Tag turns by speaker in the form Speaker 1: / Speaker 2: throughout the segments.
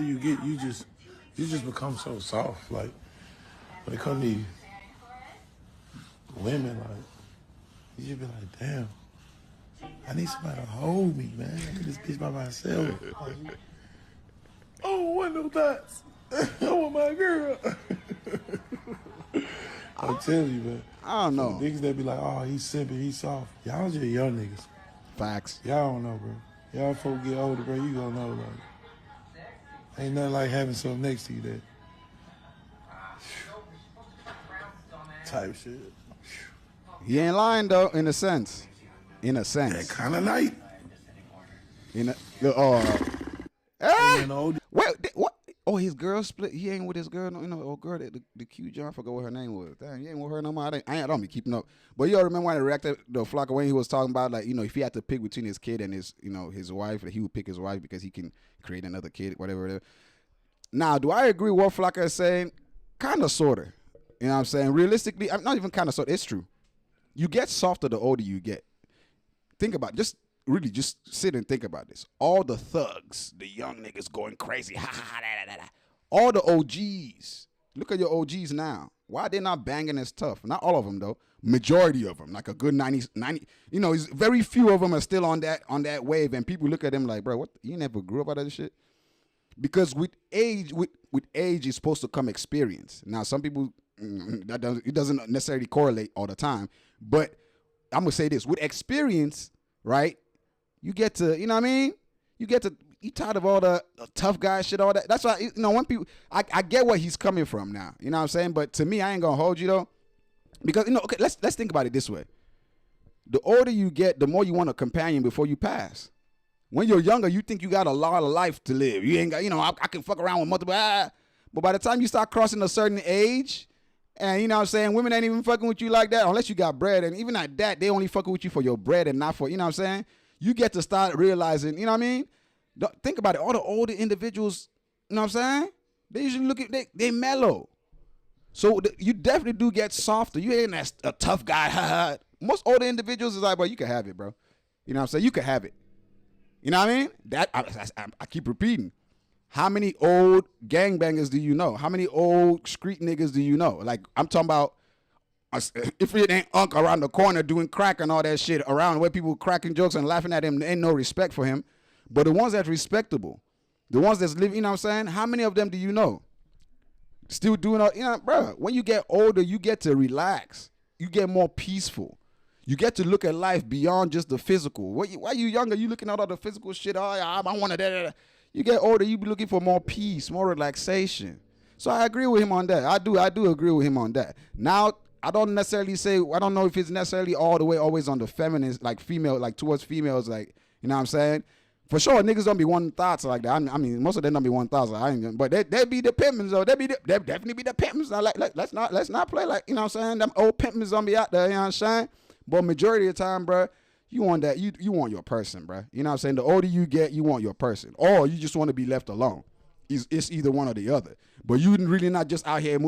Speaker 1: You just become so soft. Like when it comes to these women, like you just be like, damn, I need somebody to hold me, man. I do this bitch by myself. Like, I don't want no thoughts. I want my girl. I'm telling you, man.
Speaker 2: I don't know.
Speaker 1: Niggas that be like, oh, he's simple, he's soft. Y'all just young niggas.
Speaker 2: Facts.
Speaker 1: Y'all don't know, bro. Y'all folks get older, bro, you gonna know, like, ain't nothing like having something next to you that type shit.
Speaker 2: He ain't lying though, in a sense. In a sense.
Speaker 1: That kind of night.
Speaker 2: Wait, what? Oh, his girl split. He ain't with his girl. No, old girl, the cute John. I forgot what her name was. Damn, he ain't with her no more. I don't be keeping up. But you all remember when I reacted the Flocka when he was talking about, like, if he had to pick between his kid and his, his wife, he would pick his wife because he can create another kid, whatever. Now, do I agree with what Flocka is saying? Kind of, sort of. You know what I'm saying? Realistically, I'm not even kind of, sort of. It's true. You get softer the older you get. Think about it. Just sit and think about this. All the thugs, the young niggas going crazy. All the OGs. Look at your OGs now. Why they not banging as tough? Not all of them though. Majority of them, like a good 90. Very few of them are still on that wave, and people look at them like, bro, what? You never grew up out of this shit? Because with age is supposed to come experience. Now, some people it doesn't necessarily correlate all the time, but I'm gonna say this: with experience, right? You get to, you know what I mean? You tired of all the tough guy shit, all that. That's why, when people, I get where he's coming from now. You know what I'm saying? But to me, I ain't gonna hold you though, because okay, let's think about it this way: the older you get, the more you want a companion before you pass. When you're younger, you think you got a lot of life to live. You ain't got, I can fuck around with multiple. But by the time you start crossing a certain age, and you know what I'm saying, women ain't even fucking with you like that unless you got bread. And even at that, they only fucking with you for your bread and not for, you know what I'm saying? You get to start realizing, you know what I mean? Think about it. All the older individuals, you know what I'm saying? They usually look at, they mellow. So you definitely do get softer. You ain't a tough guy. Most older individuals is like, bro, you can have it, bro. You know what I'm saying? You can have it. You know what I mean? That I keep repeating. How many old gangbangers do you know? How many old street niggas do you know? Like, I'm talking about, if it ain't Unc around the corner doing crack and all that shit around where people cracking jokes and laughing at him, there ain't no respect for him. But the ones that's respectable, the ones that's living, you know what I'm saying? How many of them do you know? Still doing all, bro, when you get older, you get to relax. You get more peaceful. You get to look at life beyond just the physical. While you younger, you looking at all the physical shit. Oh, yeah, I want to. You get older, you be looking for more peace, more relaxation. So I agree with him on that. I do agree with him on that. Now, I don't necessarily say, I don't know if it's necessarily all the way always on the feminist, like female, like towards females, like, you know what I'm saying? For sure, niggas don't be wanting thoughts like that. I mean, most of them don't be wanting thoughts. But they be the pimpins though. They definitely be the pimpins. Now, let's not play like, you know what I'm saying? Them old pimpins don't be out there, you know what I'm saying? But majority of the time, bro, you want that. You want your person, bro. You know what I'm saying? The older you get, you want your person. Or you just want to be left alone. It's either one or the other. But you really not just out here,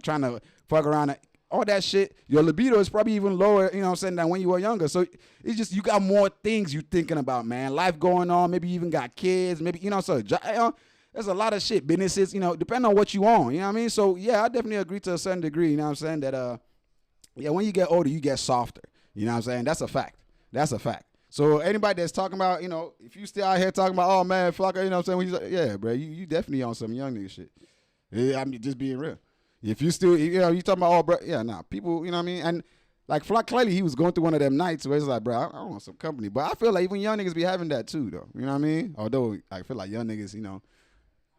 Speaker 2: trying to fuck around. All that shit. Your libido is probably even lower, you know what I'm saying, than when you were younger. So it's just, you got more things you thinking about, man. Life going on. Maybe you even got kids. Maybe, so there's a lot of shit. Businesses, depending on what you own. You know what I mean? So, yeah, I definitely agree to a certain degree. You know what I'm saying? That, when you get older, you get softer. You know what I'm saying? That's a fact. That's a fact. So anybody that's talking about, if you still out here talking about, oh, man, Flocka, you know what I'm saying? Yeah, bro, you definitely on some young nigga shit. Yeah, I mean, just being real. If you still, you talking about, oh, bro, yeah, nah, people, you know what I mean? And like Flock, clearly he was going through one of them nights where it's like, bro, I want some company. But I feel like even young niggas be having that too, though. You know what I mean? Although I feel like young niggas,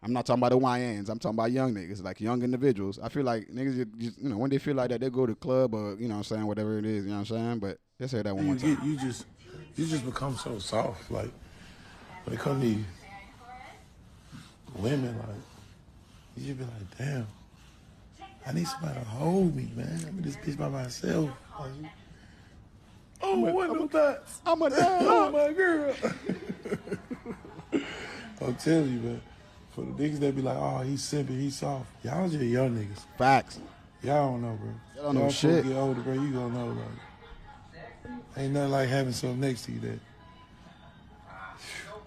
Speaker 2: I'm not talking about the YNs. I'm talking about young niggas, like young individuals. I feel like niggas just, when they feel like that, they go to the club or, you know what I'm saying, whatever it is, you know what I'm saying? But let's hear that one more time.
Speaker 1: You just become so soft. Like, when it comes to these women, like, you just be like, damn, I need somebody to hold me, man. I'm in this bitch by myself. Like, oh, what no thoughts? I'm a dog. Oh, my girl. I'm telling you, man. For the niggas that be like, oh, he's simple, he's soft. Y'all just young niggas.
Speaker 2: Facts.
Speaker 1: Y'all don't know, bro.
Speaker 2: Y'all don't know shit.
Speaker 1: Get older, bro, you gonna know, like, ain't nothing like having something next to you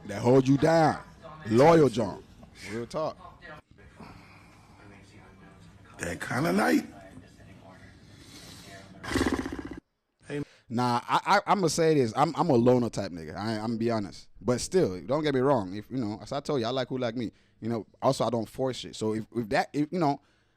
Speaker 1: that
Speaker 2: hold you down. Loyal John. Real talk.
Speaker 1: That kind of night.
Speaker 2: Nah, I'm gonna say this. I'm a loner type nigga. I'm gonna be honest. But still, don't get me wrong. If as I told you, I like who like me. Also I don't force shit. So if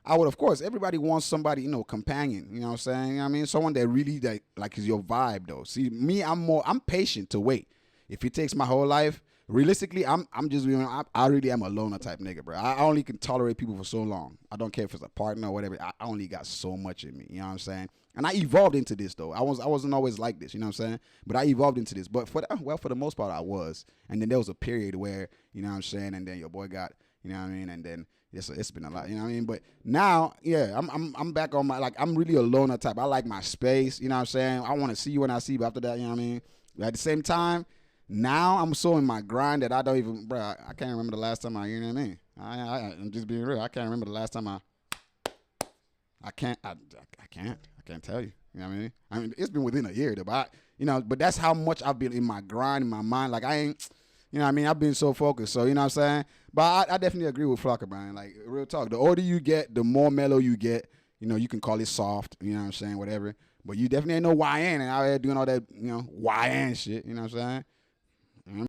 Speaker 2: I would, of course, everybody wants somebody, companion. You know what I'm saying? I mean, someone that really like is your vibe though. See, me, I'm patient to wait. If it takes my whole life, realistically, I'm just I really am a loner type nigga, bro. I only can tolerate people for so long. I don't care if it's a partner or whatever. I only got so much in me. You know what I'm saying? And I evolved into this though. I wasn't always like this. You know what I'm saying? But I evolved into this. But for the most part, I was. And then there was a period where you know what I'm saying, and then your boy got, you know what I mean, and then it's been a lot, you know what I mean? But now, yeah, I'm back on my, I'm really a loner type. I like my space, you know what I'm saying? I want to see you when I see you, but after that, you know what I mean? But at the same time, now I'm so in my grind that I don't even, bro, I can't remember the last time you know what I mean? I'm just being real. I can't remember the last time I can't tell you. You know what I mean? I mean, it's been within a year though, but but that's how much I've been in my grind, in my mind. Like I ain't, you know what I mean? I've been so focused. So, you know what I'm saying? But I definitely agree with Flocka, man. Like, real talk. The older you get, the more mellow you get. You can call it soft. You know what I'm saying? Whatever. But you definitely ain't no YN and out here doing all that, YN shit. You know what I'm saying?